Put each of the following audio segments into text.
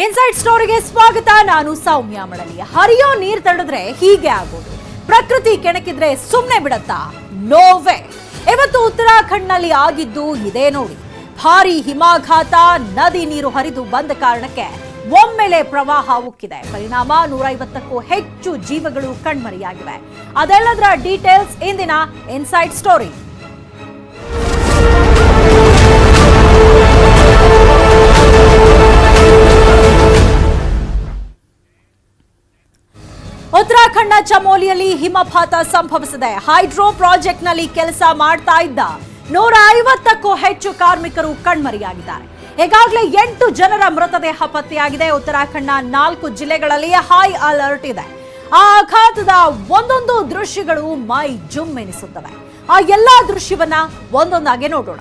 Inside ಸ್ಟೋರಿಗೆ ಸ್ವಾಗತ. ನಾನು ಸೌಮ್ಯ ಮಳಲಿ. ಹರಿಯೋ ನೀರ್ ತಡೆದ್ರೆ ಹೀಗೆ ಆಗೋದು. ಪ್ರಕೃತಿ ಕೆಣಕಿದ್ರೆ ಸುಮ್ನೆ ಬಿಡತ್ತಾ? ನೋವೇ. ಇವತ್ತು ಉತ್ತರಾಖಂಡ್ನಲ್ಲಿ ಆಗಿದ್ದು ಇದೇ ನೋಡಿ. ಭಾರಿ ಹಿಮಾಘಾತ, ನದಿ ನೀರು ಹರಿದು ಬಂದ ಕಾರಣಕ್ಕೆ ಒಮ್ಮೆಲೆ ಪ್ರವಾಹ ಉಕ್ಕಿದೆ. ಪರಿಣಾಮ 150ಕ್ಕೂ ಹೆಚ್ಚು ಜೀವಗಳು ಕಣ್ಮರೆಯಾಗಿವೆ. ಅದೆಲ್ಲದರ ಡೀಟೇಲ್ಸ್ ಇಂದಿನ ಇನ್ಸೈಡ್ ಸ್ಟೋರಿ. ಉತ್ತರಾಖಂಡ್ನ ಚಮೋಲಿಯಲ್ಲಿ ಹಿಮಪಾತ ಸಂಭವಿಸಿದೆ. ಹೈಡ್ರೋ ಪ್ರಾಜೆಕ್ಟ್ನಲ್ಲಿ ಕೆಲಸ ಮಾಡ್ತಾ ಇದ್ದ 150ಕ್ಕೂ ಹೆಚ್ಚು ಕಾರ್ಮಿಕರು ಕಣ್ಮರೆಯಾಗಿದ್ದಾರೆ. ಈಗಾಗಲೇ 8 ಜನರ ಮೃತದೇಹ ಪತ್ತೆಯಾಗಿದೆ. ಉತ್ತರಾಖಂಡ್ನ 4 ಜಿಲ್ಲೆಗಳಲ್ಲಿ ಹೈ ಅಲರ್ಟ್ ಇದೆ. ಆ ಆಘಾತದ ಒಂದೊಂದು ದೃಶ್ಯಗಳು ಮೈ ಜುಮ್ ಎನಿಸುತ್ತವೆ. ಆ ಎಲ್ಲಾ ದೃಶ್ಯವನ್ನ ಒಂದೊಂದಾಗೆ ನೋಡೋಣ.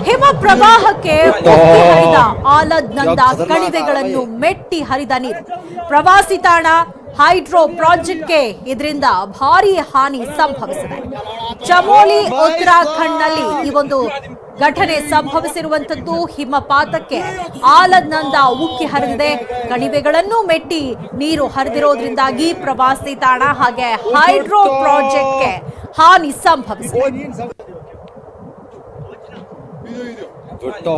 ಹಿಮ ಪ್ರವಾಹಕ್ಕೆ ಹರಿದ ಆಲದ್ನಂದ ಕಣಿವೆಗಳನ್ನು ಮೆಟ್ಟಿ ಹರಿದ ನೀರು. ಪ್ರವಾಸಿ ತಾಣ ಹೈಡ್ರೋ ಪ್ರಾಜೆಕ್ಟ್ಗೆ ಇದರಿಂದ ಭಾರಿ ಹಾನಿ ಸಂಭವಿಸಿದೆ. ಚಮೋಲಿ ಉತ್ತರಾಖಂಡ್ನಲ್ಲಿ ಈ ಒಂದು ಘಟನೆ ಸಂಭವಿಸಿರುವಂತದ್ದು. ಹಿಮಪಾತಕ್ಕೆ ಆಲದ್ನಂದ ಉಕ್ಕಿ ಹರಿದಿದೆ. ಕಣಿವೆಗಳನ್ನು ಮೆಟ್ಟಿ ನೀರು ಹರಿದಿರೋದ್ರಿಂದಾಗಿ ಪ್ರವಾಸಿ ತಾಣ ಹಾಗೆ ಹೈಡ್ರೋ ಪ್ರಾಜೆಕ್ಟ್ಗೆ ಹಾನಿ ಸಂಭವಿಸಿದೆ. तो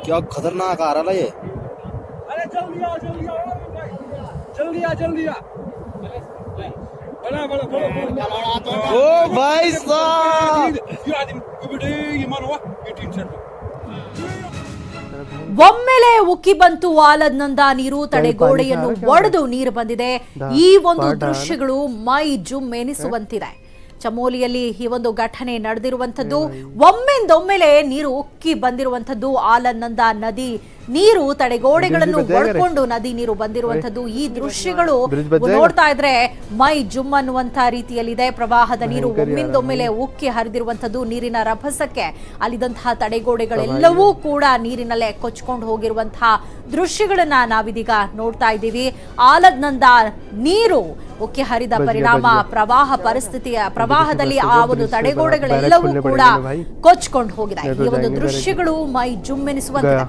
क्या खतरनाक आ रहा है ये। अरे जल्दी आ ओ भाई साहब ಒಮ್ಮೆಲೆ ಉಕ್ಕಿ ಬಂತು ಆಲದ್ನಂದ ನೀರು. ತಡೆಗೋಡೆಯನ್ನು ಒಡೆದು ನೀರು ಬಂದಿದೆ. ಈ ಒಂದು ದೃಶ್ಯಗಳು ಮೈ ಜುಮ್ ಎನಿಸುವಂತಿದೆ. ಚಮೋಲಿಯಲ್ಲಿ ಈ ಒಂದು ಘಟನೆ ನಡೆದಿರುವಂತದ್ದು. ಒಮ್ಮೆಂದೊಮ್ಮೆಲೆ ನೀರು ಉಕ್ಕಿ ಬಂದಿರುವಂತದ್ದು. ಆಲದ್ನಂದ ನದಿ ನೀರು ತಡೆಗೋಡೆಗಳನ್ನು ಒಡ್ಕೊಂಡು ನದಿ ನೀರು ಬಂದಿರುವಂತದ್ದು. ಈ ದೃಶ್ಯಗಳು ನೋಡ್ತಾ ಇದ್ರೆ ಮೈ ಜುಮ್ ಅನ್ನುವಂತ ರೀತಿಯಲ್ಲಿದೆ. ಪ್ರವಾಹದ ನೀರು ಒಮ್ಮಿಂದೊಮ್ಮೆಲೆ ಉಕ್ಕಿ ಹರಿದಿರುವಂತದ್ದು. ನೀರಿನ ರಭಸಕ್ಕೆ ಅಲ್ಲಿದ್ದಂತಹ ತಡೆಗೋಡೆಗಳೆಲ್ಲವೂ ಕೂಡ ನೀರಿನಲ್ಲೇ ಕೊಚ್ಕೊಂಡು ಹೋಗಿರುವಂತಹ ದೃಶ್ಯಗಳನ್ನ ನಾವಿದೀಗ ನೋಡ್ತಾ ಇದ್ದೀವಿ. ಆಲದ್ನಂದ ನೀರು ಉಕ್ಕಿ ಹರಿದ ಪರಿಣಾಮ ಪ್ರವಾಹದಲ್ಲಿ ಆ ಒಂದು ತಡೆಗೋಡೆಗಳೆಲ್ಲವೂ ಕೂಡ ಕೊಚ್ಕೊಂಡು ಹೋಗಿದೆ. ಈ ಒಂದು ದೃಶ್ಯಗಳು ಮೈ ಜುಮ್ ಎನಿಸುವಂತಿದೆ.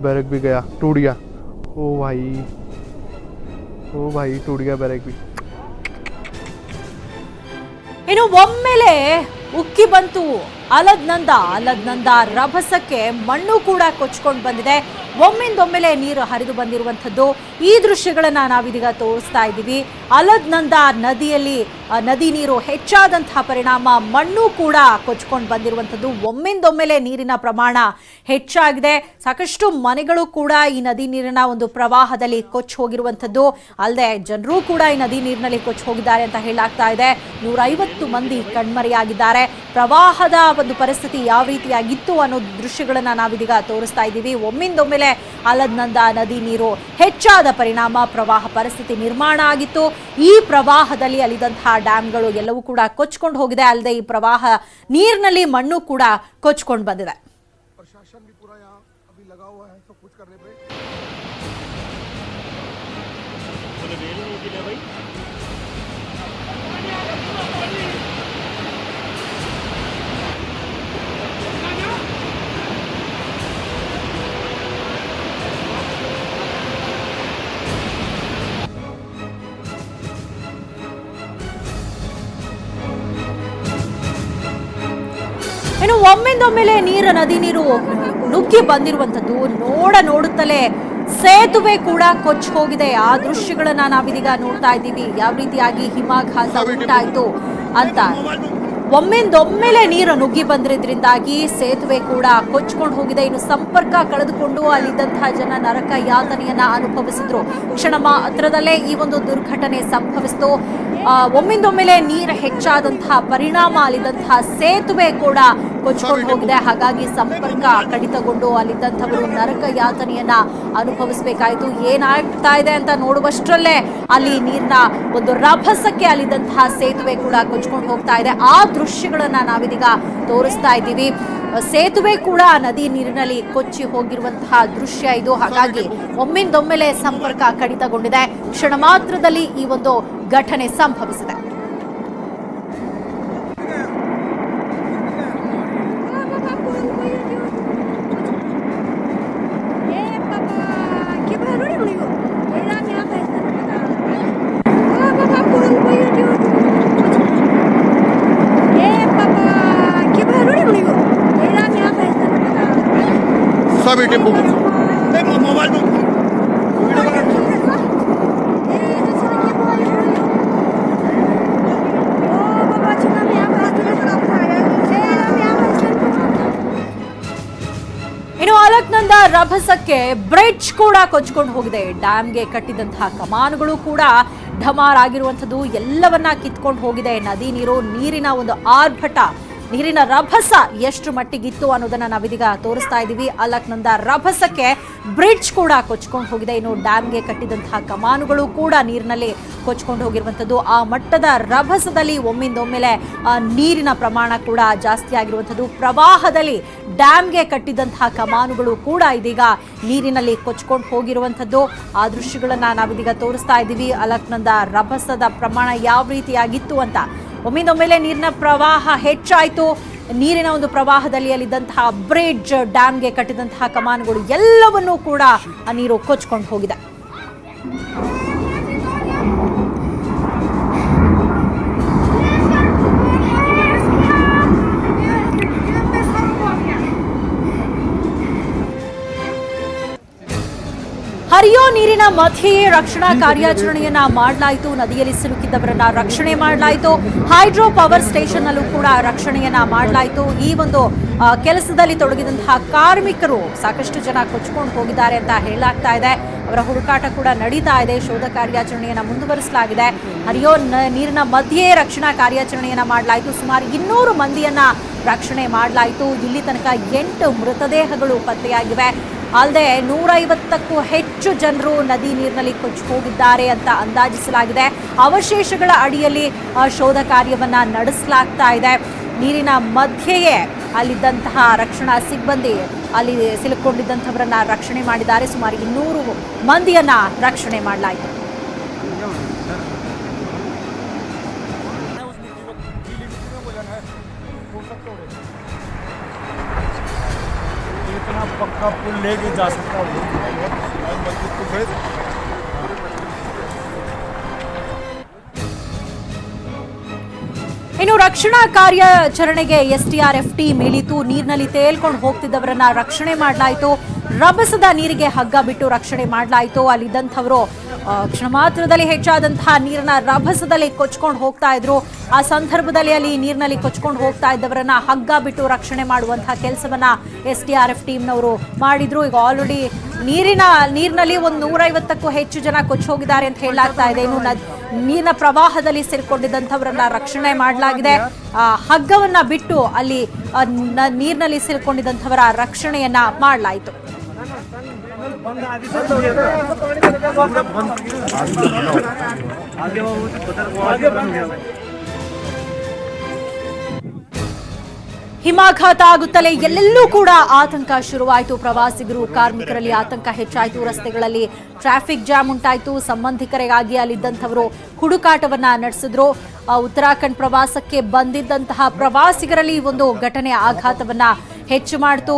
बैरक भी गया, टूट गया। ओ भाई टूट गया बैरक भी। ಇನ್ನು ಒಮ್ಮೆಲೆ ಉಕ್ಕಿ ಬಂತು ಆಲದ್ನಂದ ರಭಸಕ್ಕೆ ಮಣ್ಣು ಕೂಡ ಕೊಚ್ಕೊಂಡು ಬಂದಿದೆ. ಒಮ್ಮಿಂದೊಮ್ಮೆಲೆ ನೀರು ಹರಿದು ಬಂದಿರುವಂತದ್ದು. ಈ ದೃಶ್ಯಗಳನ್ನ ನಾವಿದೀಗ ತೋರಿಸ್ತಾ ಇದ್ದೀವಿ. ಆಲದ್ನಂದ ನದಿಯಲ್ಲಿ ನದಿ ನೀರು ಹೆಚ್ಚಾದಂತಹ ಪರಿಣಾಮ ಮಣ್ಣು ಕೂಡ ಕೊಚ್ಕೊಂಡು ಬಂದಿರುವಂತದ್ದು. ಒಮ್ಮಿಂದೊಮ್ಮೆಲೆ ನೀರಿನ ಪ್ರಮಾಣ ಹೆಚ್ಚಾಗಿದೆ. ಸಾಕಷ್ಟು ಮನೆಗಳು ಕೂಡ ಈ ನದಿ ನೀರಿನ ಒಂದು ಪ್ರವಾಹದಲ್ಲಿ ಕೊಚ್ಚಿ ಹೋಗಿರುವಂತದ್ದು. ಅಲ್ಲದೆ ಜನರು ಕೂಡ ಈ ನದಿ ನೀರಿನಲ್ಲಿ ಕೊಚ್ಚಿ ಹೋಗಿದ್ದಾರೆ ಅಂತ ಹೇಳಲಾಗ್ತಾ ಇದೆ. 150 ಮಂದಿ ಕಣ್ಮರೆಯಾಗಿದ್ದಾರೆ. ಪ್ರವಾಹದ ಒಂದು ಪರಿಸ್ಥಿತಿ ಯಾವ ರೀತಿಯಾಗಿತ್ತು ಅನ್ನೋ ದೃಶ್ಯಗಳನ್ನ ನಾವಿದೀಗ ತೋರಿಸ್ತಾ ಇದ್ದೀವಿ. ಒಮ್ಮಿಂದೊಮ್ಮೆಲೆ ಆಲದ್ನಂದ ನದಿ ನೀರು ಹೆಚ್ಚಾದ ಪರಿಣಾಮ ಪ್ರವಾಹ ಪರಿಸ್ಥಿತಿ ನಿರ್ಮಾಣ ಆಗಿತ್ತು. ಈ ಪ್ರವಾಹದಲ್ಲಿ ಅಲ್ಲಿದ್ದಂತಹ ಡ್ಯಾಮ್ಗಳು ಎಲ್ಲವೂ ಕೂಡ ಕೊಚ್ಕೊಂಡು ಹೋಗಿದೆ. ಅಲ್ಲದೆ ಈ ಪ್ರವಾಹ ನೀರಿನಲ್ಲಿ ಮಣ್ಣು ಕೂಡ ಕೊಚ್ಕೊಂಡು ಬಂದಿದೆ. ಇನ್ನು ಒಮ್ಮಿಂದೊಮ್ಮೆಲೆ ನದಿ ನೀರು ನುಗ್ಗಿ ಬಂದಿರುವಂತದ್ದು. ನೋಡುತ್ತಲೇ ಸೇತುವೆ ಕೂಡ ಕೊಚ್ಚಿ ಹೋಗಿದೆ. ಆ ದೃಶ್ಯಗಳನ್ನ ನಾವಿದೀಗ ನೋಡ್ತಾ ಇದ್ದೀವಿ. ಯಾವ ರೀತಿಯಾಗಿ ಹಿಮಾಘಾತ ಉಂಟಾಯಿತು ಅಂತ. ಒಮ್ಮಿಂದೊಮ್ಮೆಲೆ ನೀರು ನುಗ್ಗಿ ಬಂದಿರೋದ್ರಿಂದಾಗಿ ಸೇತುವೆ ಕೂಡ ಕೊಚ್ಕೊಂಡು ಹೋಗಿದೆ. ಇನ್ನು ಸಂಪರ್ಕ ಕಳೆದುಕೊಂಡು ಅಲ್ಲಿದ್ದಂತಹ ಜನ ನರಕ ಯಾತನೆಯನ್ನ ಅನುಭವಿಸಿದ್ರು. ಕ್ಷಣ ಮಾತ್ರದಲ್ಲೇ ಈ ಒಂದು ದುರ್ಘಟನೆ ಸಂಭವಿಸಿತು. ಒಮ್ಮಿಂದೊಮ್ಮೆಲೆ ನೀರು ಹೆಚ್ಚಾದಂತಹ ಪರಿಣಾಮ ಅಲ್ಲಿದ್ದಂತಹ ಸೇತುವೆ ಕೂಡ ಕೊಚ್ಕೊಂಡು ಹೋಗಿದೆ. ಹಾಗಾಗಿ ಸಂಪರ್ಕ ಕಡಿತಗೊಂಡು ಅಲ್ಲಿದ್ದಂಥವರು ನರಕ ಯಾತನೆಯನ್ನ ಅನುಭವಿಸಬೇಕಾಯಿತು. ಏನಾಗ್ತಾ ಇದೆ ಅಂತ ನೋಡುವಷ್ಟರಲ್ಲೇ ಅಲ್ಲಿ ನೀರಿನ ಒಂದು ರಭಸಕ್ಕೆ ಅಲ್ಲಿದ್ದಂತಹ ಸೇತುವೆ ಕೂಡ ಕೊಚ್ಕೊಂಡು ಹೋಗ್ತಾ ಇದೆ. ಆ ದೃಶ್ಯಗಳನ್ನ ನಾವಿದೀಗ ತೋರಿಸ್ತಾ ಇದ್ದೀವಿ. ಸೇತುವೆ ಕೂಡ ನದಿ ನೀರಿನಲ್ಲಿ ಕೊಚ್ಚಿ ಹೋಗಿರುವಂತಹ ದೃಶ್ಯ ಇದು. ಹಾಗಾಗಿ ಒಮ್ಮಿಂದೊಮ್ಮೆಲೆ ಸಂಪರ್ಕ ಕಡಿತಗೊಂಡಿದೆ. ಕ್ಷಣ ಮಾತ್ರದಲ್ಲಿ ಈ ಒಂದು ಘಟನೆ ಸಂಭವಿಸಿದೆ. चला भी टेम्पो मोबाइल में ಇನ್ನು ಅಲಕ್ನಂದ ರಭಸಕ್ಕೆ ಬ್ರಿಡ್ಜ್ ಕೂಡ ಕೊಚ್ಕೊಂಡು ಹೋಗಿದೆ. ಡ್ಯಾಮ್ಗೆ ಕಟ್ಟಿದಂತಹ ಕಮಾನುಗಳು ಕೂಡ ಢಮಾರ್ ಆಗಿರುವಂಥದ್ದು ಎಲ್ಲವನ್ನ ಕಿತ್ಕೊಂಡು ಹೋಗಿದೆ. ನದಿ ನೀರು, ನೀರಿನ ಒಂದು ಆರ್ಭಟ, ನೀರಿನ ರಭಸ ಎಷ್ಟು ಮಟ್ಟಿಗಿತ್ತು ಅನ್ನೋದನ್ನ ನಾವಿದೀಗ ತೋರಿಸ್ತಾ ಇದ್ದೀವಿ. ಅಲಕ್ನಂದ ರಭಸಕ್ಕೆ ಬ್ರಿಡ್ಜ್ ಕೂಡ ಕೊಚ್ಕೊಂಡು ಹೋಗಿದೆ. ಇನ್ನು ಡ್ಯಾಮ್ಗೆ ಕಟ್ಟಿದಂತಹ ಕಮಾನುಗಳು ಕೂಡ ನೀರಿನಲ್ಲಿ ಕೊಚ್ಕೊಂಡು ಹೋಗಿರುವಂಥದ್ದು. ಆ ಮಟ್ಟದ ರಭಸದಲ್ಲಿ ಒಮ್ಮಿಂದೊಮ್ಮೆಲೆ ನೀರಿನ ಪ್ರಮಾಣ ಕೂಡ ಜಾಸ್ತಿ ಆಗಿರುವಂಥದ್ದು. ಪ್ರವಾಹದಲ್ಲಿ ಡ್ಯಾಮ್ಗೆ ಕಟ್ಟಿದಂತಹ ಕಮಾನುಗಳು ಕೂಡ ಇದೀಗ ನೀರಿನಲ್ಲಿ ಕೊಚ್ಕೊಂಡು ಹೋಗಿರುವಂಥದ್ದು. ಆ ದೃಶ್ಯಗಳನ್ನ ನಾವಿದೀಗ ತೋರಿಸ್ತಾ ಇದ್ದೀವಿ. ಅಲಕ್ನಂದ ರಭಸದ ಪ್ರಮಾಣ ಯಾವ ರೀತಿಯಾಗಿತ್ತು ಅಂತ. ಒಮ್ಮಿಂದೊಮ್ಮೆಲೆ ನೀರಿನ ಪ್ರವಾಹ ಹೆಚ್ಚಾಯಿತು. ನೀರಿನ ಒಂದು ಪ್ರವಾಹದಲ್ಲಿ ಅಲ್ಲಿದ್ದಂತಹ ಬ್ರಿಡ್ಜ್, ಡ್ಯಾಮ್ಗೆ ಕಟ್ಟಿದಂತಹ ಕಮಾನುಗಳು ಎಲ್ಲವನ್ನೂ ಕೂಡ ಆ ನೀರು ಕೊಚ್ಕೊಂಡು ಹೋಗಿದೆ. ಹರಿಯೋ ನೀರಿನ ಮಧ್ಯೆಯೇ ರಕ್ಷಣಾ ಕಾರ್ಯಾಚರಣೆಯನ್ನ ಮಾಡಲಾಯಿತು. ನದಿಯಲ್ಲಿ ಸಿಲುಕಿದ್ದವರನ್ನ ರಕ್ಷಣೆ ಮಾಡಲಾಯಿತು. ಹೈಡ್ರೋ ಪವರ್ ಸ್ಟೇಷನ್ ಅಲ್ಲೂ ಕೂಡ ರಕ್ಷಣೆಯನ್ನ ಮಾಡಲಾಯಿತು. ಈ ಒಂದು ಕೆಲಸದಲ್ಲಿ ತೊಡಗಿದಂತಹ ಕಾರ್ಮಿಕರು ಸಾಕಷ್ಟು ಜನ ಕೊಚ್ಕೊಂಡು ಹೋಗಿದ್ದಾರೆ ಅಂತ ಹೇಳಲಾಗ್ತಾ ಇದೆ. ಅವರ ಹುಡುಕಾಟ ಕೂಡ ನಡೀತಾ ಇದೆ. ಶೋಧ ಕಾರ್ಯಾಚರಣೆಯನ್ನ ಮುಂದುವರಿಸಲಾಗಿದೆ. ಹರಿಯೋ ನೀರಿನ ಮಧ್ಯೆ ರಕ್ಷಣಾ ಕಾರ್ಯಾಚರಣೆಯನ್ನ ಮಾಡಲಾಯಿತು. ಸುಮಾರು 200 ಮಂದಿಯನ್ನ ರಕ್ಷಣೆ ಮಾಡಲಾಯಿತು. ಇಲ್ಲಿ ತನಕ 8 ಮೃತದೇಹಗಳು ಪತ್ತೆಯಾಗಿವೆ. ಅಲ್ಲದೆ 150ಕ್ಕೂ ಹೆಚ್ಚು ಜನರು ನದಿ ನೀರಿನಲ್ಲಿ ಕೊಚ್ಚಿ ಹೋಗಿದ್ದಾರೆ ಅಂತ ಅಂದಾಜಿಸಲಾಗಿದೆ. ಅವಶೇಷಗಳ ಅಡಿಯಲ್ಲಿ ಶೋಧ ಕಾರ್ಯವನ್ನ ನಡೆಸಲಾಗ್ತಾ ಇದೆ. ನೀರಿನ ಮಧ್ಯೆಯೇ ಅಲ್ಲಿದ್ದಂತಹ ರಕ್ಷಣಾ ಸಿಬ್ಬಂದಿ ಅಲ್ಲಿ ಸಿಲುಕೊಂಡಿದ್ದಂಥವರನ್ನ ರಕ್ಷಣೆ ಮಾಡಿದ್ದಾರೆ. ಸುಮಾರು 200 ಮಂದಿಯನ್ನ ರಕ್ಷಣೆ ಮಾಡಲಾಯಿತು. पक्का पुल लेके जा सकता हूँ। ಇನ್ನು ರಕ್ಷಣಾ ಕಾರ್ಯಾಚರಣೆಗೆ SDRF ಟೀಮ್ ಇಳಿತು. ನೀರಿನಲ್ಲಿ ತೇಲ್ಕೊಂಡು ಹೋಗ್ತಿದ್ದವರನ್ನ ರಕ್ಷಣೆ ಮಾಡಲಾಯಿತು. ರಭಸದ ನೀರಿಗೆ ಹಗ್ಗ ಬಿಟ್ಟು ರಕ್ಷಣೆ ಮಾಡಲಾಯಿತು. ಅಲ್ಲಿದ್ದಂಥವರು ಕ್ಷಣ ಮಾತ್ರದಲ್ಲಿ ಹೆಚ್ಚಾದಂತಹ ನೀರಿನ ರಭಸದಲ್ಲಿ ಕೊಚ್ಕೊಂಡು ಹೋಗ್ತಾ ಇದ್ರು. ಆ ಸಂದರ್ಭದಲ್ಲಿ ಅಲ್ಲಿ ನೀರಿನಲ್ಲಿ ಕೊಚ್ಕೊಂಡು ಹೋಗ್ತಾ ಇದ್ದವರನ್ನ ಹಗ್ಗ ಬಿಟ್ಟು ರಕ್ಷಣೆ ಮಾಡುವಂತಹ ಕೆಲಸವನ್ನ SDRF ಟೀಮ್ನವರು ಮಾಡಿದ್ರು. ಈಗ ಆಲ್ರೆಡಿ ನೀರಿನಲ್ಲಿ ಒಂದು 150ಕ್ಕೂ ಹೆಚ್ಚು ಜನ ಕೊಚ್ಚಿ ಹೋಗಿದ್ದಾರೆ ಅಂತ ಹೇಳಲಾಗ್ತಾ ಇದೆ. ಇನ್ನು ನೀರಿನ ಪ್ರವಾಹದಲ್ಲಿ ಸೇರ್ಕೊಂಡಿದ್ದಂಥವರನ್ನ ರಕ್ಷಣೆ ಮಾಡಲಾಗಿದೆ. ಹಗ್ಗವನ್ನ ಬಿಟ್ಟು ಅಲ್ಲಿ ನೀರಿನಲ್ಲಿ ಸೇರ್ಕೊಂಡಿದ್ದಂಥವರ ರಕ್ಷಣೆಯನ್ನ ಮಾಡಲಾಯಿತು. ಹಿಮಾಘಾತ ಆಗುತ್ತಲೇ ಎಲ್ಲೆಲ್ಲೂ ಕೂಡ ಆತಂಕ ಶುರುವಾಯಿತು. ಪ್ರವಾಸಿಗರು, ಕಾರ್ಮಿಕರಲ್ಲಿ ಆತಂಕ ಹೆಚ್ಚಾಯಿತು. ರಸ್ತೆಗಳಲ್ಲಿ ಟ್ರಾಫಿಕ್ ಜಾಮ್ ಉಂಟಾಯಿತು. ಸಂಬಂಧಿಕರಿಗಾಗಿ ಅಲ್ಲಿದ್ದಂಥವರು ಹುಡುಕಾಟವನ್ನ ನಡೆಸಿದ್ರು. ಉತ್ತರಾಖಂಡ್ ಪ್ರವಾಸಕ್ಕೆ ಬಂದಿದ್ದಂತಹ ಪ್ರವಾಸಿಗರಲ್ಲಿ ಒಂದು ಘಟನೆ ಆಘಾತವನ್ನ ಹೆಚ್ಚು ಮಾಡಿತು.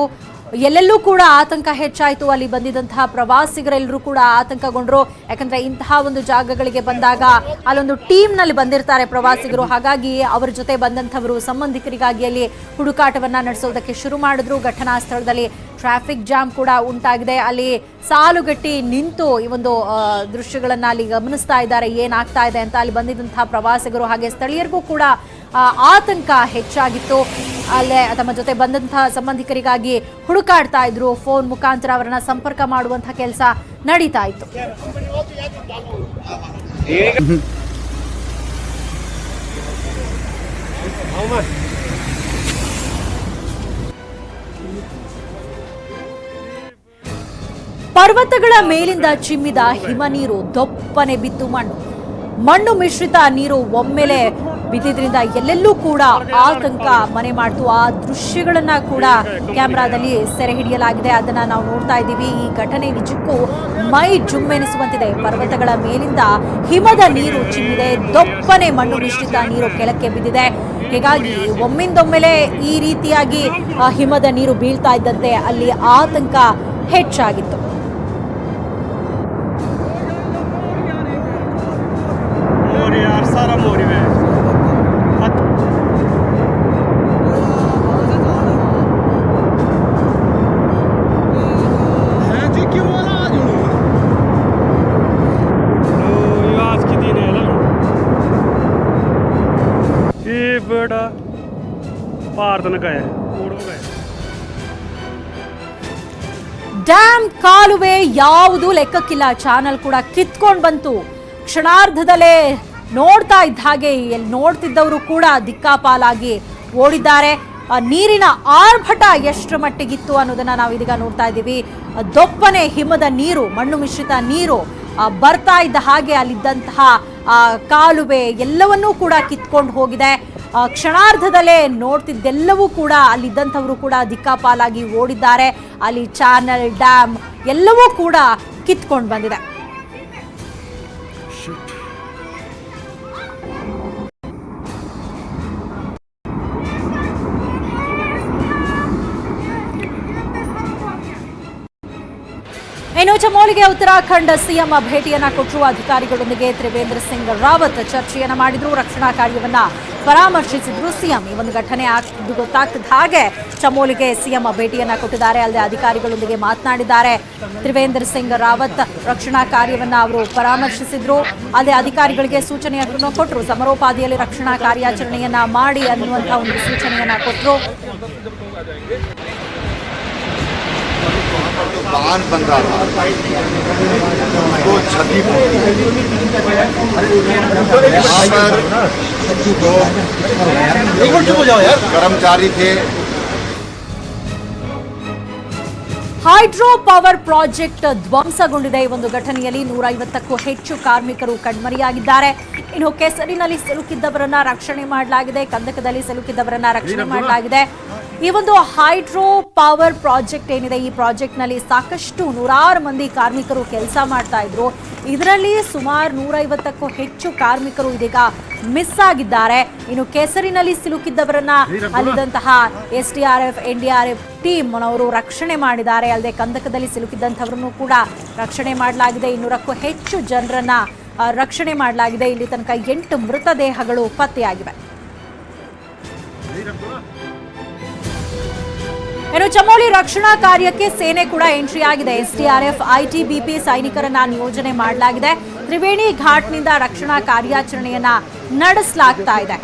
ಎಲ್ಲೆಲ್ಲೂ ಕೂಡ ಆತಂಕ ಹೆಚ್ಚಾಯಿತು. ಅಲ್ಲಿ ಬಂದಿದ್ದಂತಹ ಪ್ರವಾಸಿಗರೆಲ್ಲರೂ ಕೂಡ ಆತಂಕಗೊಂಡ್ರು. ಯಾಕಂದ್ರೆ ಇಂತಹ ಒಂದು ಜಾಗಗಳಿಗೆ ಬಂದಾಗ ಅಲ್ಲೊಂದು ಟೀಮ್ನಲ್ಲಿ ಬಂದಿರ್ತಾರೆ ಪ್ರವಾಸಿಗರು. ಹಾಗಾಗಿ ಅವರ ಜೊತೆ ಬಂದಂಥವರು ಸಂಬಂಧಿಕರಿಗಾಗಿ ಅಲ್ಲಿ ಹುಡುಕಾಟವನ್ನ ನಡೆಸೋದಕ್ಕೆ ಶುರು ಮಾಡಿದ್ರು. ಘಟನಾ ಸ್ಥಳದಲ್ಲಿ ಟ್ರಾಫಿಕ್ ಜಾಮ್ ಕೂಡ ಉಂಟಾಗಿದೆ. ಅಲ್ಲಿ ಸಾಲುಗಟ್ಟಿ ನಿಂತು ಈ ಒಂದು ದೃಶ್ಯಗಳನ್ನ ಅಲ್ಲಿ ಗಮನಿಸ್ತಾ ಇದ್ದಾರೆ, ಏನಾಗ್ತಾ ಇದೆ ಅಂತ. ಅಲ್ಲಿ ಬಂದಿದ್ದಂತಹ ಪ್ರವಾಸಿಗರು ಹಾಗೆ ಸ್ಥಳೀಯರಿಗೂ ಕೂಡ ಆತಂಕ ಹೆಚ್ಚಾಗಿತ್ತು. ಅಲ್ಲೇ ತಮ್ಮ ಜೊತೆ ಬಂದಂತಹ ಸಂಬಂಧಿಕರಿಗಾಗಿ ಹುಡುಕಾಡ್ತಾ ಇದ್ರು. ಫೋನ್ ಮುಖಾಂತರ ಅವರನ್ನ ಸಂಪರ್ಕ ಮಾಡುವಂತಹ ಕೆಲಸ ನಡೀತಾ ಇತ್ತು. ಪರ್ವತಗಳ ಮೇಲಿಂದ ಚಿಮ್ಮಿದ ಹಿಮ ನೀರು ದೊಪ್ಪನೆ ಬಿತ್ತು. ಮಣ್ಣು ಮಿಶ್ರಿತ ನೀರು ಒಮ್ಮೆಲೆ ಬಿದ್ದಿದ್ರಿಂದ ಎಲ್ಲೆಲ್ಲೂ ಕೂಡ ಆತಂಕ ಮನೆ ಮಾಡ್ತು. ಆ ದೃಶ್ಯಗಳನ್ನ ಕೂಡ ಕ್ಯಾಮೆರಾದಲ್ಲಿ ಸೆರೆ ಹಿಡಿಯಲಾಗಿದೆ. ಅದನ್ನ ನಾವು ನೋಡ್ತಾ ಇದ್ದೀವಿ. ಈ ಘಟನೆ ನಿಜಕ್ಕೂ ಮೈ ಜುಮ್ಮೆನಿಸುವಂತಿದೆ. ಪರ್ವತಗಳ ಮೇಲಿಂದ ಹಿಮದ ನೀರು ಚಿಮ್ಮಿದೆ. ದೊಪ್ಪನೆ ಮಣ್ಣು ಮಿಶ್ರಿತ ನೀರು ಕೆಳಕ್ಕೆ ಬಿದ್ದಿದೆ. ಹೀಗಾಗಿ ಒಮ್ಮಿಂದೊಮ್ಮೆಲೆ ಈ ರೀತಿಯಾಗಿ ಹಿಮದ ನೀರು ಬೀಳ್ತಾ ಇದ್ದಂತೆ ಅಲ್ಲಿ ಆತಂಕ ಹೆಚ್ಚಾಗಿತ್ತು. ತನಕ ಓಡೋಗ ಡ್ಯಾಮ್ ಕಾಲುವೆ ಯಾವುದು ಲೆಕ್ಕಕ್ಕಿಲ್ಲ. ಚಾನಲ್ ಕೂಡ ಕಿತ್ಕೊಂಡು ಬಂತು. ಕ್ಷಣಾರ್ಧದಲ್ಲೇ ನೋಡ್ತಾ ಇದ್ದ ಹಾಗೆ ಎಲ್ಲಿ ನೋಡ್ತಿದ್ದವರು ಕೂಡ ದಿಕ್ಕಾಪಾಲಾಗಿ ಓಡಿದ್ದಾರೆ. ನೀರಿನ ಆರ್ಭಟ ಎಷ್ಟರ ಮಟ್ಟಿಗಿತ್ತು ಅನ್ನೋದನ್ನ ನಾವು ಇದೀಗ ನೋಡ್ತಾ ಇದ್ದೀವಿ. ದೊಪ್ಪನೆ ಹಿಮದ ನೀರು, ಮಣ್ಣು ಮಿಶ್ರಿತ ನೀರು ಬರ್ತಾ ಇದ್ದ ಹಾಗೆ ಅಲ್ಲಿದ್ದಂತಹ ಕಾಲುವೆ ಎಲ್ಲವನ್ನೂ ಕೂಡ ಕಿತ್ಕೊಂಡು ಹೋಗಿದೆ. ಕ್ಷಣಾರ್ಧದಲ್ಲೇ ನೋಡ್ತಿದ್ದೆಲ್ಲವೂ ಕೂಡ ಅಲ್ಲಿದ್ದಂಥವರು ಕೂಡ ದಿಕ್ಕಾಪಾಲಾಗಿ ಓಡಿದ್ದಾರೆ. ಅಲ್ಲಿ ಚಾನಲ್, ಡ್ಯಾಮ್ ಎಲ್ಲವೂ ಕೂಡ ಕಿತ್ಕೊಂಡು ಬಂದಿದೆ. ಇನ್ನು ಚಮೋಲಿಗೆ ಉತ್ತರಾಖಂಡ್ ಸಿಎಂ ಭೇಟಿಯನ್ನ ಕೊಟ್ಟರು. ಅಧಿಕಾರಿಗಳೊಂದಿಗೆ ತ್ರಿವೇಂದ್ರ ಸಿಂಗ್ ರಾವತ್ ಚರ್ಚೆಯನ್ನ ಮಾಡಿದ್ರು. ರಕ್ಷಣಾ ಕಾರ್ಯವನ್ನ ಪರಾಮರ್ಶಿಸಿದ್ರು ಸಿಎಂ. ಈ ಒಂದು ಘಟನೆ ಗೊತ್ತಾಗ್ತಿದ್ದ ಹಾಗೆ ಚಮೋಲಿಗೆ ಸಿಎಂ ಭೇಟಿಯನ್ನ ಕೊಟ್ಟಿದ್ದಾರೆ. ಅಲ್ಲದೆ ಅಧಿಕಾರಿಗಳೊಂದಿಗೆ ಮಾತನಾಡಿದ್ದಾರೆ. ತ್ರಿವೇಂದ್ರ ಸಿಂಗ್ ರಾವತ್ ರಕ್ಷಣಾ ಕಾರ್ಯವನ್ನ ಅವರು ಪರಾಮರ್ಶಿಸಿದ್ರು. ಅಲ್ಲದೆ ಅಧಿಕಾರಿಗಳಿಗೆ ಸೂಚನೆಯನ್ನು ಕೊಟ್ಟರು. ಸಮರೋಪಾದಿಯಲ್ಲಿ ರಕ್ಷಣಾ ಕಾರ್ಯಾಚರಣೆಯನ್ನ ಮಾಡಿ ಅನ್ನುವಂತಹ ಒಂದು ಸೂಚನೆಯನ್ನ ಕೊಟ್ಟರು. बांध बन रहा था उसको क्षति पहुंची। यहाँ पर कर्मचारी थे। ಹೈಡ್ರೋ ಪವರ್ ಪ್ರಾಜೆಕ್ಟ್ ಧ್ವಂಸಗೊಂಡಿದೆ. ಈ ಒಂದು ಘಟನೆಯಲ್ಲಿ 150ಕ್ಕೂ ಹೆಚ್ಚು ಕಾರ್ಮಿಕರು ಕಣ್ಮರೆಯಾಗಿದ್ದಾರೆ. ಇನ್ನು ಕೆಸರಿನಲ್ಲಿ ಸಿಲುಕಿದ್ದವರನ್ನ ರಕ್ಷಣೆ ಮಾಡಲಾಗಿದೆ. ಕಂದಕದಲ್ಲಿ ಸಿಲುಕಿದ್ದವರನ್ನ ರಕ್ಷಣೆ ಮಾಡಲಾಗಿದೆ. ಈ ಒಂದು ಹೈಡ್ರೋ ಪವರ್ ಪ್ರಾಜೆಕ್ಟ್ ಏನಿದೆ, ಈ ಪ್ರಾಜೆಕ್ಟ್ ನಲ್ಲಿ ಸಾಕಷ್ಟು ನೂರಾರು ಮಂದಿ ಕಾರ್ಮಿಕರು ಕೆಲಸ ಮಾಡ್ತಾ ಇದ್ರು. ಇದರಲ್ಲಿ ಸುಮಾರು 150ಕ್ಕೂ ಹೆಚ್ಚು ಕಾರ್ಮಿಕರು ಇದೀಗ ಮಿಸ್ ಆಗಿದ್ದಾರೆ. ಇನ್ನು ಕೆಸರಿನಲ್ಲಿ ಸಿಲುಕಿದ್ದವರನ್ನ ಅಲ್ಲಿದ್ದಂತಹ SDRF, NDRF ಟೀಮ್ ಅವರು ರಕ್ಷಣೆ ಮಾಡಿದ್ದಾರೆ. ಅಲ್ಲದೆ ಕಂದಕದಲ್ಲಿ ಸಿಲುಕಿದ್ದಂಥವರನ್ನು ಕೂಡ ರಕ್ಷಣೆ ಮಾಡಲಾಗಿದೆ. 200ಕ್ಕೂ ಹೆಚ್ಚು ಜನರನ್ನ ರಕ್ಷಣೆ ಮಾಡಲಾಗಿದೆ. ಇಲ್ಲಿ ತನಕ 8 ಮೃತದೇಹಗಳು ಪತ್ತೆಯಾಗಿವೆ. ಇನ್ನು ಚಮೋಲಿ ರಕ್ಷಣಾ ಕಾರ್ಯಕ್ಕೆ ಸೇನೆ ಕೂಡ ಎಂಟ್ರಿ ಆಗಿದೆ. SDRF, ITBP ಸೈನಿಕರನ್ನ ನಿಯೋಜನೆ ಮಾಡಲಾಗಿದೆ. ತ್ರಿವೇಣಿ ಘಾಟ್ನಿಂದ ರಕ್ಷಣಾ ಕಾರ್ಯಾಚರಣೆಯನ್ನ ನಡೆಸಲಾಗ್ತಾ ಇದೆ.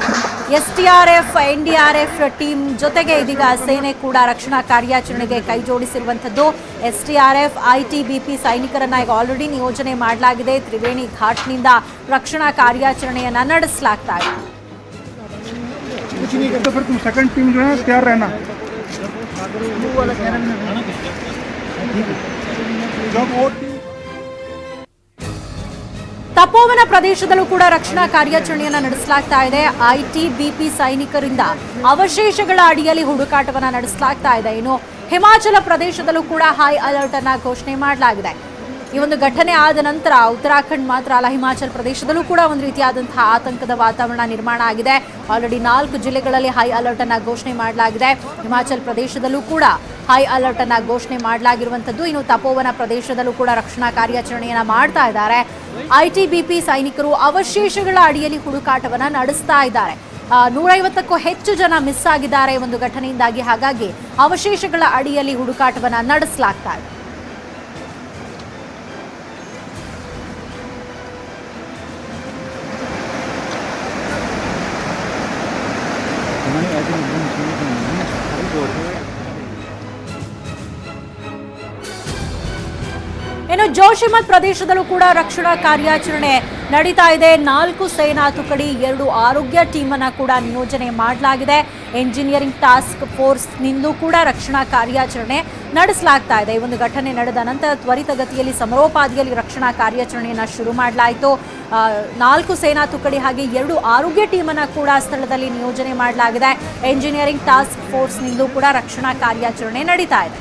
SDRF, NDRF ಟೀಮ್ ಜೊತೆಗೆ ಇದೀಗ ಸೇನೆ ಕೂಡ ರಕ್ಷಣಾ ಕಾರ್ಯಾಚರಣೆಗೆ ಕೈ ಜೋಡಿಸಿರುವಂತದ್ದು. SDRF, ITBP ಸೈನಿಕರನ್ನ ಈಗ ಆಲ್ರೆಡಿ ನಿಯೋಜನೆ ಮಾಡಲಾಗಿದೆ. ತ್ರಿವೇಣಿ ಘಾಟ್ನಿಂದ ರಕ್ಷಣಾ ಕಾರ್ಯಾಚರಣೆಯನ್ನ ನಡೆಸಲಾಗ್ತಾ ಇದೆ. ತಪೋವನ ಪ್ರದೇಶದಲ್ಲೂ ಕೂಡ ರಕ್ಷಣಾ ಕಾರ್ಯಾಚರಣೆಯನ್ನ ನಡೆಸಲಾಗ್ತಾ ಇದೆ. ITBP ಸೈನಿಕರಿಂದ ಅವಶೇಷಗಳ ಅಡಿಯಲ್ಲಿ ಹುಡುಕಾಟವನ್ನ ನಡೆಸಲಾಗ್ತಾ ಇದೆ. ಇನ್ನು ಹಿಮಾಚಲ ಪ್ರದೇಶದಲ್ಲೂ ಕೂಡ ಹೈ ಅಲರ್ಟ್ ಅನ್ನ ಘೋಷಣೆ ಮಾಡಲಾಗಿದೆ. ಈ ಒಂದು ಘಟನೆ ಆದ ನಂತರ ಉತ್ತರಾಖಂಡ್ ಮಾತ್ರ ಅಲ್ಲ, ಹಿಮಾಚಲ ಪ್ರದೇಶದಲ್ಲೂ ಕೂಡ ಒಂದು ರೀತಿಯಾದಂತಹ ಆತಂಕದ ವಾತಾವರಣ ನಿರ್ಮಾಣ ಆಗಿದೆ. ಆಲ್ರೆಡಿ 4 ಜಿಲ್ಲೆಗಳಲ್ಲಿ ಹೈ ಅಲರ್ಟ್ ಅನ್ನ ಘೋಷಣೆ ಮಾಡಲಾಗಿದೆ. ಹಿಮಾಚಲ ಪ್ರದೇಶದಲ್ಲೂ ಕೂಡ ಹೈ ಅಲರ್ಟ್ ಅನ್ನ ಘೋಷಣೆ ಮಾಡಲಾಗಿರುವಂತದ್ದು. ಇನ್ನು ತಪೋವನ ಪ್ರದೇಶದಲ್ಲೂ ಕೂಡ ರಕ್ಷಣಾ ಕಾರ್ಯಾಚರಣೆಯನ್ನ ಮಾಡ್ತಾ ಇದ್ದಾರೆ. ITBP ಸೈನಿಕರು ಅವಶೇಷಗಳ ಅಡಿಯಲ್ಲಿ ಹುಡುಕಾಟವನ್ನ ನಡೆಸ್ತಾ ಇದ್ದಾರೆ. 150ಕ್ಕೂ ಹೆಚ್ಚು ಜನ ಮಿಸ್ ಆಗಿದ್ದಾರೆ ಒಂದು ಘಟನೆಯಿಂದಾಗಿ. ಹಾಗಾಗಿ ಅವಶೇಷಗಳ ಅಡಿಯಲ್ಲಿ ಹುಡುಕಾಟವನ್ನ ನಡೆಸಲಾಗ್ತಾ ಇದೆ. ಇನ್ನು ಜೋಶಿಮತ್ ಪ್ರದೇಶದಲ್ಲೂ ಕೂಡ ರಕ್ಷಣಾ ಕಾರ್ಯಾಚರಣೆ ನಡೀತಾ ಇದೆ. 4 ಸೇನಾ ತುಕಡಿ, 2 ಆರೋಗ್ಯ ಟೀಮ್ ಅನ್ನ ಕೂಡ ನಿಯೋಜನೆ ಮಾಡಲಾಗಿದೆ. ಎಂಜಿನಿಯರಿಂಗ್ ಟಾಸ್ಕ್ ಫೋರ್ಸ್ ನಿಂದ ಕೂಡ ರಕ್ಷಣಾ ಕಾರ್ಯಾಚರಣೆ ನಡೆಸಲಾಗ್ತಾ ಇದೆ. ಈ ಒಂದು ಘಟನೆ ನಡೆದ ನಂತರ ತ್ವರಿತಗತಿಯಲ್ಲಿ ಸಮರೋಪಾದಿಯಲ್ಲಿ ರಕ್ಷಣಾ ಕಾರ್ಯಾಚರಣೆಯನ್ನ ಶುರು ಮಾಡಲಾಯಿತು. 4 ಸೇನಾ ತುಕಡಿ ಹಾಗೆ 2 ಆರೋಗ್ಯ ಟೀಮ್ ಅನ್ನ ಕೂಡ ಸ್ಥಳದಲ್ಲಿ ನಿಯೋಜನೆ ಮಾಡಲಾಗಿದೆ. ಎಂಜಿನಿಯರಿಂಗ್ ಟಾಸ್ಕ್ ಫೋರ್ಸ್ ನಿಂದ ಕೂಡ ರಕ್ಷಣಾ ಕಾರ್ಯಾಚರಣೆ ನಡೀತಾ ಇದೆ.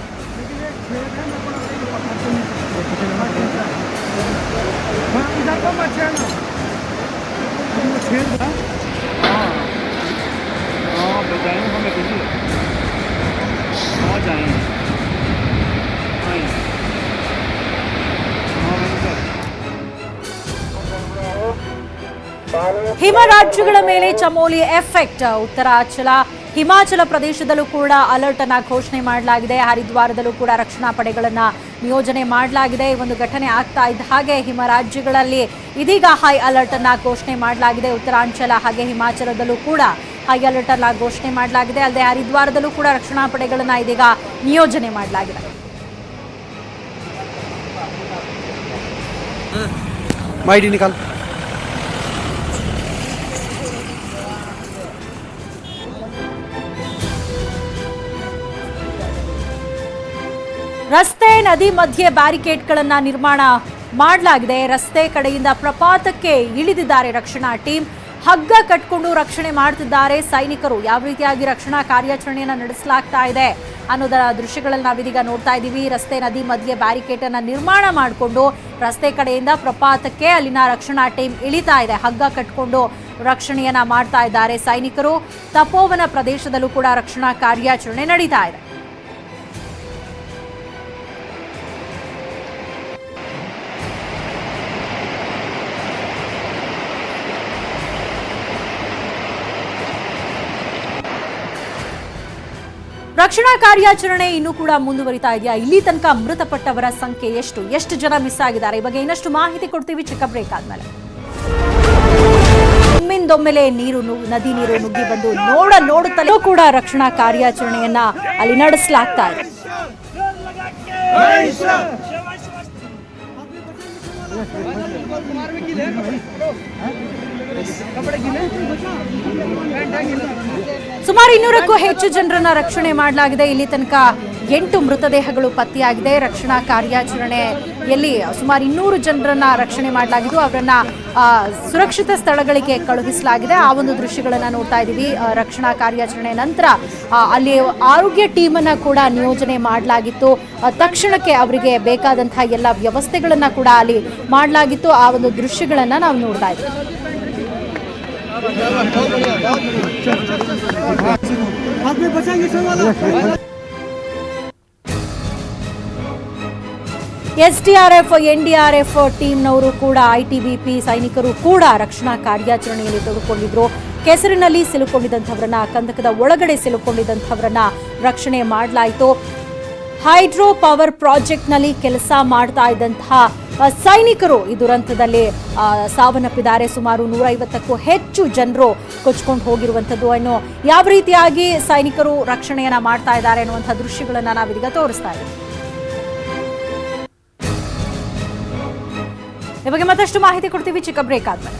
ಹಿಮ ರಾಜ್ಯಗಳ ಮೇಲೆ ಚಮೋಲಿ ಎಫೆಕ್ಟ್. ಉತ್ತರಾಂಚಲ, ಹಿಮಾಚಲ ಪ್ರದೇಶದಲ್ಲೂ ಕೂಡ ಅಲರ್ಟ್ ಅನ್ನ ಘೋಷಣೆ ಮಾಡಲಾಗಿದೆ. ಹರಿದ್ವಾರದಲ್ಲೂ ಕೂಡ ರಕ್ಷಣಾ ಪಡೆಗಳನ್ನ ನಿಯೋಜನೆ ಮಾಡಲಾಗಿದೆ. ಈ ಒಂದು ಘಟನೆ ಆಗ್ತಾ ಇದ್ದ ಹಾಗೆ ಹಿಮ ರಾಜ್ಯಗಳಲ್ಲಿ ಇದೀಗ ಹೈ ಅಲರ್ಟ್ ಅನ್ನ ಘೋಷಣೆ ಮಾಡಲಾಗಿದೆ. ಉತ್ತರಾಂಚಲ ಹಾಗೆ ಹಿಮಾಚಲದಲ್ಲೂ ಕೂಡ ಹೈ ಅಲರ್ಟ್ ಅನ್ನ ಘೋಷಣೆ ಮಾಡಲಾಗಿದೆ. ಅಲ್ಲದೆ ಹರಿದ್ವಾರದಲ್ಲೂ ಕೂಡ ರಕ್ಷಣಾ ಪಡೆಗಳನ್ನ ಇದೀಗ ನಿಯೋಜನೆ ಮಾಡಲಾಗಿದೆ. माइडी निकाल. ರಸ್ತೆ ನದಿ ಮಧ್ಯೆ ಬ್ಯಾರಿಕೇಡ್ಗಳನ್ನ ನಿರ್ಮಾಣ ಮಾಡಲಾಗಿದೆ. ರಸ್ತೆ ಕಡೆಯಿಂದ ಪ್ರಪಾತಕ್ಕೆ ಇಳಿದಿದ್ದಾರೆ ರಕ್ಷಣಾ ಟೀಮ್. ಹಗ್ಗ ಕಟ್ಕೊಂಡು ರಕ್ಷಣೆ ಮಾಡ್ತಿದ್ದಾರೆ ಸೈನಿಕರು. ಯಾವ ರೀತಿಯಾಗಿ ರಕ್ಷಣಾ ಕಾರ್ಯಾಚರಣೆಯನ್ನ ನಡೆಸಲಾಗ್ತಾ ಇದೆ ಅನ್ನೋದರ ದೃಶ್ಯಗಳನ್ನ ನಾವಿದೀಗ ನೋಡ್ತಾ ಇದ್ದೀವಿ. ರಸ್ತೆ ನದಿ ಮಧ್ಯೆ ಬ್ಯಾರಿಕೇಡ್ ಅನ್ನ ನಿರ್ಮಾಣ ಮಾಡಿಕೊಂಡು ರಸ್ತೆ ಕಡೆಯಿಂದ ಪ್ರಪಾತಕ್ಕೆ ಅಲ್ಲಿನ ರಕ್ಷಣಾ ಟೀಮ್ ಇಳಿತಾ ಇದೆ. ಹಗ್ಗ ಕಟ್ಕೊಂಡು ರಕ್ಷಣೆಯನ್ನ ಮಾಡ್ತಾ ಇದ್ದಾರೆ ಸೈನಿಕರು. ತಪೋವನ ಪ್ರದೇಶದಲ್ಲೂ ಕೂಡ ರಕ್ಷಣಾ ಕಾರ್ಯಾಚರಣೆ ನಡೀತಾ ಇದೆ. ರಕ್ಷಣಾ ಕಾರ್ಯಾಚರಣೆ ಇನ್ನೂ ಕೂಡ ಮುಂದುವರಿತಾ ಇದೆಯಾ? ಇಲ್ಲಿ ತನಕ ಮೃತಪಟ್ಟವರ ಸಂಖ್ಯೆ ಎಷ್ಟು ಜನ ಮಿಸ್ ಆಗಿದ್ದಾರೆ? ಈ ಬಗ್ಗೆ ಇನ್ನಷ್ಟು ಮಾಹಿತಿ ಕೊಡ್ತೀವಿ ಚಿಕ್ಕ ಬ್ರೇಕ್ ಆದ್ಮೇಲೆ. ಒಮ್ಮಿಂದೊಮ್ಮೆಲೆ ನದಿ ನೀರು ನುಗ್ಗಿ ಬಂದು ನೋಡುತ್ತಲೂ ಕೂಡ ರಕ್ಷಣಾ ಕಾರ್ಯಾಚರಣೆಯನ್ನ ಅಲ್ಲಿ ನಡೆಸಲಾಗ್ತಾ ಇದೆ. ಸುಮಾರು 200ಕ್ಕೂ ಹೆಚ್ಚು ಜನರನ್ನ ರಕ್ಷಣೆ ಮಾಡಲಾಗಿದೆ. ಇಲ್ಲಿ ತನಕ 8 ಮೃತದೇಹಗಳು ಪತ್ತೆಯಾಗಿದೆ. ರಕ್ಷಣಾ ಕಾರ್ಯಾಚರಣೆಯಲ್ಲಿ ಸುಮಾರು 200 ಜನರನ್ನ ರಕ್ಷಣೆ ಮಾಡಲಾಗಿದ್ದು ಅವರನ್ನ ಸುರಕ್ಷಿತ ಸ್ಥಳಗಳಿಗೆ ಕಳುಹಿಸಲಾಗಿದೆ. ಆ ಒಂದು ದೃಶ್ಯಗಳನ್ನ ನೋಡ್ತಾ ಇದ್ದೀವಿ. ರಕ್ಷಣಾ ಕಾರ್ಯಾಚರಣೆ ನಂತರ ಅಲ್ಲಿ ಆರೋಗ್ಯ ಟೀಮ್ ಅನ್ನ ಕೂಡ ನಿಯೋಜನೆ ಮಾಡಲಾಗಿತ್ತು. ತಕ್ಷಣಕ್ಕೆ ಅವರಿಗೆ ಬೇಕಾದಂತಹ ಎಲ್ಲ ವ್ಯವಸ್ಥೆಗಳನ್ನ ಕೂಡ ಅಲ್ಲಿ ಮಾಡಲಾಗಿತ್ತು. ಆ ಒಂದು ದೃಶ್ಯಗಳನ್ನ ನಾವು ನೋಡ್ತಾ ಇದ್ದೀವಿ. ಎಸ್ಡಿಆರ್ಎಫ್ ಎನ್ಡಿಆರ್ಎಫ್ ಟೀಮ್ನವರು ಕೂಡ ಐಟಿಬಿಪಿ ಸೈನಿಕರು ಕೂಡ ರಕ್ಷಣಾ ಕಾರ್ಯಾಚರಣೆಯಲ್ಲಿ ತೊಡಗಿಕೊಂಡಿದ್ರು. ಕೆಸರಿನಲ್ಲಿ ಸಿಲುಕೊಂಡಿದ್ದಂಥವರನ್ನ, ಕಂದಕದ ಒಳಗಡೆ ಸಿಲುಕೊಂಡಿದ್ದಂಥವರನ್ನ ರಕ್ಷಣೆ ಮಾಡಲಾಯಿತು. ಹೈಡ್ರೋ ಪವರ್ ಪ್ರಾಜೆಕ್ಟ್ನಲ್ಲಿ ಕೆಲಸ ಮಾಡ್ತಾ ಇದ್ದಂತಹ ಸೈನಿಕರು ಈ ದುರಂತದಲ್ಲಿ ಸಾವನ್ನಪ್ಪಿದ್ದಾರೆ. ಸುಮಾರು 150ಕ್ಕೂ ಹೆಚ್ಚು ಜನರು ಕೊಚ್ಕೊಂಡು ಹೋಗಿರುವಂಥದ್ದು. ಇನ್ನು ಯಾವ ರೀತಿಯಾಗಿ ಸೈನಿಕರು ರಕ್ಷಣೆಯನ್ನ ಮಾಡ್ತಾ ಇದ್ದಾರೆ ಅನ್ನುವಂಥ ದೃಶ್ಯಗಳನ್ನ ನಾವೀಗ ತೋರಿಸ್ತಾ ಇದ್ದೀವಿ. ಈ ಬಗ್ಗೆ ಮತ್ತಷ್ಟು ಮಾಹಿತಿ ಕೊಡ್ತೀವಿ ಚಿಕ್ಕ ಬ್ರೇಕ್ ಆದ್ಮೇಲೆ.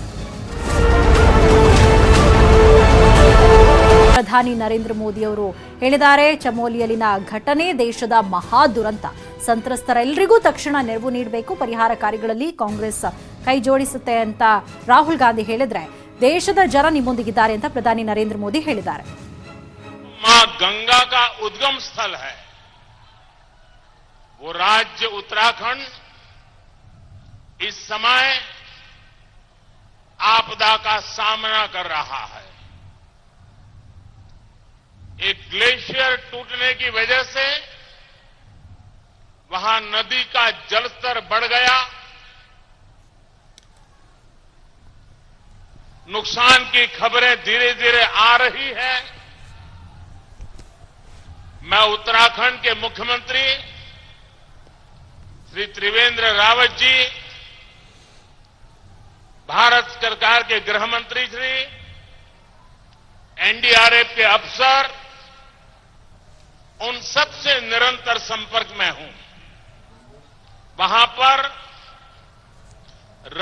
ಪ್ರಧಾನಿ ನರೇಂದ್ರ ಮೋದಿ ಅವರು ಹೇಳಿದ್ದಾರೆ, ಚಮೋಲಿಯಲ್ಲಿನ ಘಟನೆ ದೇಶದ ಮಹಾ ದುರಂತ. ಸಂತ್ರಸ್ತರೆಲ್ಲರಿಗೂ ತಕ್ಷಣ ನೆರವು ನೀಡಬೇಕು. ಪರಿಹಾರ ಕಾರ್ಯಗಳಲ್ಲಿ ಕಾಂಗ್ರೆಸ್ ಕೈ ಜೋಡಿಸುತ್ತೆ ಅಂತ ರಾಹುಲ್ ಗಾಂಧಿ ಹೇಳಿದ್ರೆ, ದೇಶದ ಜನ ನಿಮ್ಮೊಂದಿಗಿದ್ದಾರೆ ಅಂತ ಪ್ರಧಾನಿ ನರೇಂದ್ರ ಮೋದಿ ಹೇಳಿದ್ದಾರೆ. मां गंगा का उद्गम स्थल है वो राज्य उत्तराखंड इस समय आपदा का सामना कर रहा है. एक ग्लेशियर टूटने की वजह से वहां नदी का जलस्तर बढ़ गया. नुकसान की खबरें धीरे धीरे आ रही है. मैं उत्तराखंड के मुख्यमंत्री श्री त्रिवेंद्र रावत जी, भारत सरकार के गृह मंत्री श्री, एनडीआरएफ के अफसर, उन सबसे निरंतर संपर्क में हूं. वहां पर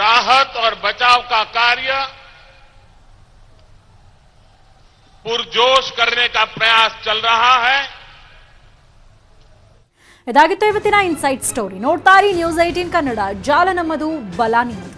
राहत और बचाव का कार्य पुरजोश करने का प्रयास चल रहा है. ಇದಾಗಿತ್ತು ಇವತ್ತಿನ ಇನ್ಸೈಟ್ ಸ್ಟೋರಿ. ನೋಡ್ತಾ ಇರಿ ನ್ಯೂಸ್ 18 ಕನ್ನಡ. ಜಾಲ ನಮ್ಮದು, ಬಲ ನಿಮ್ಮದು.